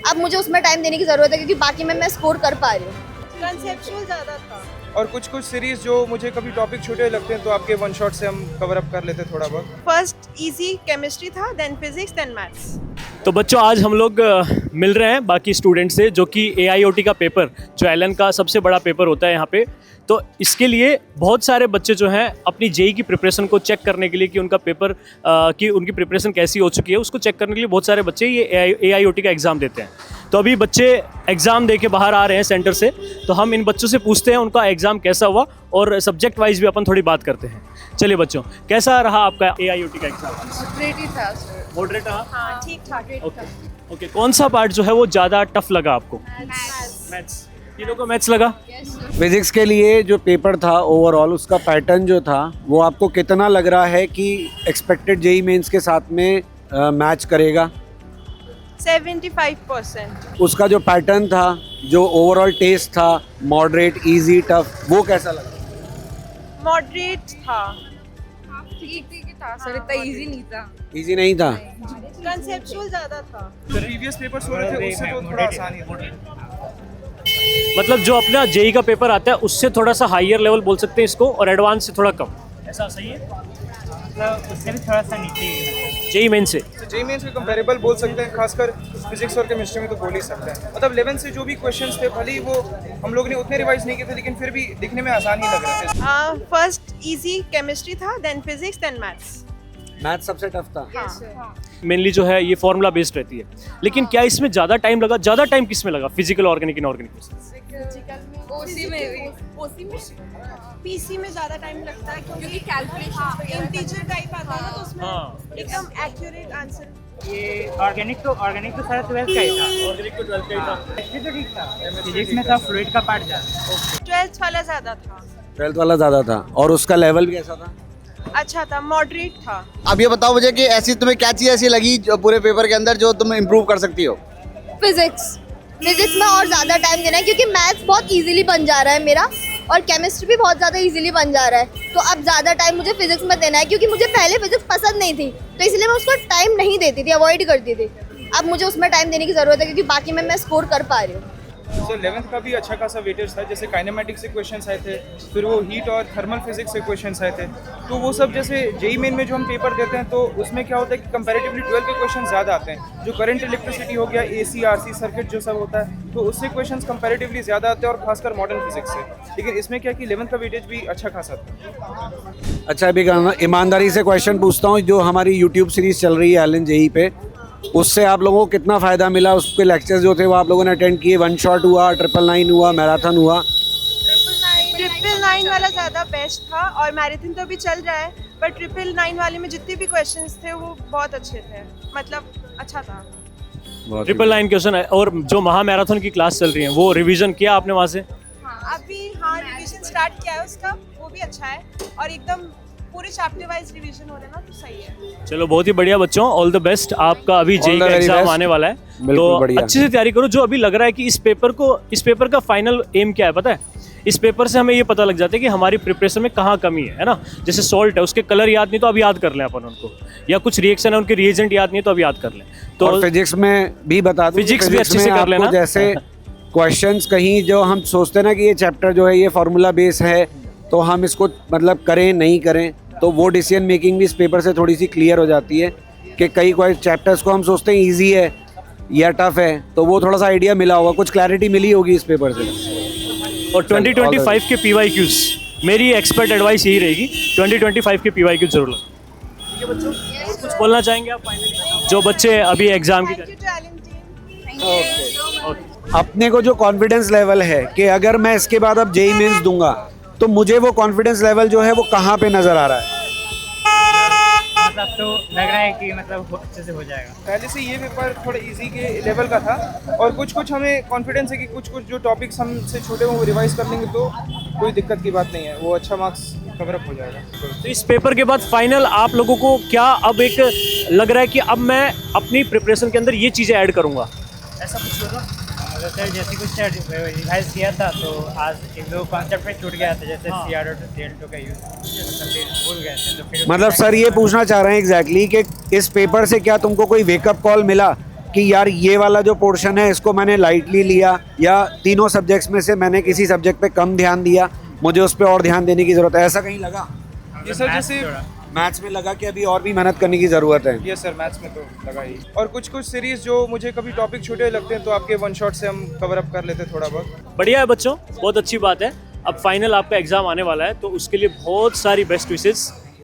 अब मुझे उसमें टाइम देने की ज़रूरत है क्योंकि बाकी में मैं स्कोर कर पा रही हूँ। कंसेप्चुअल ज़्यादा था। और कुछ सीरीज जो मुझे कभी टॉपिक छोटे लगते हैं तो आपके वन शॉट से हम कवर अप कर लेते हैं थोड़ा बहुत। फर्स्ट इजी केमिस्ट्री था, देन फिजिक्स, देन मैथ्स। तो बच्चों आज हम लोग मिल रहे हैं बाकी स्टूडेंट से, जो कि AIoT का पेपर, जो एलन का सबसे बड़ा पेपर होता है यहाँ पे। तो इसके लिए बहुत सारे बच्चे जो हैं अपनी जेई की प्रिपरेशन को चेक करने के लिए कि उनका पेपर कि उनकी प्रिपरेशन कैसी हो चुकी है, उसको चेक करने के लिए बहुत सारे बच्चे ये AIoT का एग्ज़ाम देते हैं। तो अभी बच्चे एग्ज़ाम दे के बाहर आ रहे हैं सेंटर से, तो हम इन बच्चों से पूछते हैं उनका एग्ज़ाम कैसा हुआ और सब्जेक्ट वाइज भी अपन थोड़ी बात करते हैं। चलिए बच्चों, कैसा रहा आपका AIoT का एग्ज़ाम? मॉडरेट ही था सर। मॉडरेट रहा? हाँ, ठीक ठाक। ओके, कौन सा पार्ट जो है वो ज़्यादा टफ लगा आपको? मैथ्स। तीनों को मैथ्स लगा? फिजिक्स के लिए जो पेपर था ओवरऑल, उसका पैटर्न जो था वो आपको कितना लग रहा है कि एक्सपेक्टेड जेई मेंस के साथ में मैच करेगा? 75%। उसका जो पैटर्न था, जो ओवरऑल टेस्ट था, मॉडरेट, इजी, टफ, वो कैसा लगा? मॉडरेट था। ठीक था सर, इतना इजी नहीं था। इजी नहीं था? कंसेप्चुअल ज़्यादा था। जो प्रीवियस पेपर्स हो रहे थे उससे तो थोड़ा आसान ही था। मतलब जो अपना जेई का पेपर आता है उससे थोड़ा सा हाईयर लेवल बोल सकते हैं इसको, और एडवांस से थोड़ा कम, ऐसा सही है? मतलब उससे भी थोड़ा सा नीचे। जेई मेन से जेई मेंस के कंपैरेबल बोल सकते हैं, खासकर फिजिक्स और केमिस्ट्री में तो बोल ही सकते हैं। मतलब 11 से जो भी क्वेश्चंस थे, भले ही वो हम लोग ने उतने रिवाइज नहीं किए थे, लेकिन फिर भी दिखने में आसान ही लग रहे थे। फर्स्ट इजी केमिस्ट्री था, then physics, then maths. Math सबसे टफ था? मेनली जो है ये फॉर्मूला बेस्ड रहती है, लेकिन क्या इसमें ज़्यादा टाइम लगा? ज़्यादा टाइम किस में लगा? फिजिकल, ऑर्गेनिक, इनऑर्गेनिक में? ओसी में पीसी में ज़्यादा टाइम लगता है क्योंकि कैलकुलेशन इंटीजर टाइप आता है ना, तो उसमें हाँ। एकदम एक्यूरेट आंसर। ये ऑर्गेनिक तो सारा 12th का ही था। ऑर्गेनिक तो 12th का ही था। केमिस्ट्री तो ठीक था, फिजिक्स में था फ्लूइड का पार्ट ज़्यादा। 12th वाला ज़्यादा था। 12th वाला ज़्यादा था। और उसका लेवल भी कैसा था? अच्छा था, मॉडरेट था। अब ये बताओ मुझे कि ऐसी तुम्हें क्या चीज़ ऐसी लगी जो पूरे पेपर के अंदर जो तुम इम्प्रूव कर सकती हो? फिजिक्स में और ज़्यादा टाइम देना है क्योंकि मैथ्स बहुत इजीली बन जा रहा है मेरा, और केमिस्ट्री भी बहुत ज़्यादा इजीली बन जा रहा है। तो अब ज़्यादा टाइम मुझे फिजिक्स में देना है क्योंकि मुझे पहले फिजिक्स पसंद नहीं थी, तो इसलिए मैं उसको टाइम नहीं देती थी, अवॉइड करती थी। अब मुझे उसमें टाइम देने की ज़रूरत है क्योंकि बाकी में मैं स्कोर कर पा रही हूँ। सो 11th का भी अच्छा खासा वेटेज था, जैसे काइनेमेटिक्स से क्वेश्चंस आए थे, फिर वो हीट और थर्मल फिजिक्स से क्वेश्चंस आए थे। तो वो सब जैसे जेई मेन में जो हम पेपर देते हैं तो उसमें क्या होता है कि कंपैरेटिवली 12 के क्वेश्चन ज़्यादा आते हैं। जो करंट इलेक्ट्रिसिटी हो गया, AC RC सर्किट जो सब होता है, तो उससे क्वेश्चंस कंपैरेटिवली ज़्यादा आते हैं, और खासकर मॉडर्न फिजिक्स से। लेकिन इसमें क्या कि 11th का वेटेज भी अच्छा खासा था। अच्छा, अभी ईमानदारी से क्वेश्चन पूछता हूँ, जो हमारी यूट्यूब सीरीज चल रही है एलन जेई पे, उससे आप लोगों को कितना फ़ायदा मिला? उसके लेक्चर्स जो थे वो आप लोगों ने अटेंड किए? वन शॉट हुआ, 999 हुआ, मैराथन हुआ? 999 वाला ज़्यादा बेस्ट था, और मैराथन तो अभी चल रहा है, पर 999 वाले में जितने भी क्वेश्चंस थे वो बहुत अच्छे थे, मतलब अच्छा था। 999 क्वेश्चन है। और जो महा मैराथन की क्लास चल रही है वो रिवीजन किया आपने वहाँ से? अभी हाँ, रिवीजन स्टार्ट किया है उसका, वो भी अच्छा है, और एकदम पूरे चैप्टर वाइज रिवीजन हो रहा है ना, तो सही है। चलो बहुत ही बढ़िया बच्चों, ऑल द बेस्ट। आपका अभी जेई का एग्जाम आने वाला है, तो अच्छे से तैयारी करो। जो अभी लग रहा है कि इस पेपर का फाइनल एम क्या है पता है? इस पेपर से हमें ये पता लग जाता है कि हमारी प्रिपरेशन में कहाँ कमी है ना। जैसे सॉल्ट है, उसके कलर याद नहीं तो अब याद कर लें अपन उनको, या कुछ रिएक्शन है उनके रिएजेंट याद नहीं तो अब याद कर लें। तो फिजिक्स में भी बता दूं, फिजिक्स भी अच्छे से कर लेना। जैसे क्वेश्चंस कहीं जो हम सोचते हैं ना कि ये चैप्टर जो है ये फार्मूला बेस है, तो हम इसको मतलब करें नहीं करें, तो वो डिसीजन मेकिंग भी इस पेपर से थोड़ी सी क्लियर हो जाती है कि कई चैप्टर्स को हम सोचते हैं इजी है या टफ है, तो वो थोड़ा सा आइडिया मिला होगा, कुछ क्लैरिटी मिली होगी इस पेपर से। और 2025 के PYQs, मेरी एक्सपर्ट एडवाइस यही रहेगी, 2025 के PYQs जरूर लो। ठीक है बच्चों, और कुछ बोलना चाहेंगे आप फाइनली, जो बच्चे अभी एग्जाम की thank you to Allen team. अपने को जो कॉन्फिडेंस लेवल है कि अगर मैं इसके बाद अब जेई मेंस दूंगा, तो मुझे वो कॉन्फिडेंस लेवल जो है वो कहाँ पे नज़र आ रहा है? मतलब तो लग रहा है कि मतलब अच्छे से हो जाएगा। पहले से ये पेपर थोड़ा इजी के लेवल का था, और कुछ हमें कॉन्फिडेंस है कि कुछ जो टॉपिक्स हमसे छोटे हैं वो रिवाइज कर लेंगे तो कोई दिक्कत की बात नहीं है, वो अच्छा मार्क्स कवर अप हो जाएगा। तो इस पेपर के बाद फाइनल आप लोगों को क्या अब एक लग रहा है कि अब मैं अपनी प्रिपरेशन के अंदर ये चीज़ें ऐड करूँगा, ऐसा कुछ होगा? मतलब सर जैसे कुछ रिवाइज किया था तो आज एक दो कॉन्सेप्ट में छूट गया था, जैसे CR.CL2 का यूज़ मतलब भूल गए थे, तो फिर मतलब सर ये पूछना चाह रहे हैं एग्जैक्टली कि इस पेपर से क्या तुमको कोई वेकअप कॉल मिला कि यार ये वाला जो पोर्शन है इसको मैंने लाइटली लिया, या तीनों सब्जेक्ट्स में से मैंने किसी सब्जेक्ट पे कम ध्यान दिया, मुझे उस पर और ध्यान देने की ज़रूरत है, ऐसा कहीं लगा? ये सर जैसे मैथ्स में लगा कि अभी और भी मेहनत करने की ज़रूरत है? ये सर मैथ्स में तो लगा ही। और कुछ कुछ सीरीज जो मुझे कभी टॉपिक छोटे लगते हैं तो आपके वन शॉट से हम कवर अप कर लेते हैं थोड़ा बहुत। बढ़िया है बच्चों, बहुत अच्छी बात है। अब फाइनल आपका एग्ज़ाम आने वाला है तो उसके लिए बहुत सारी बेस्ट विशेस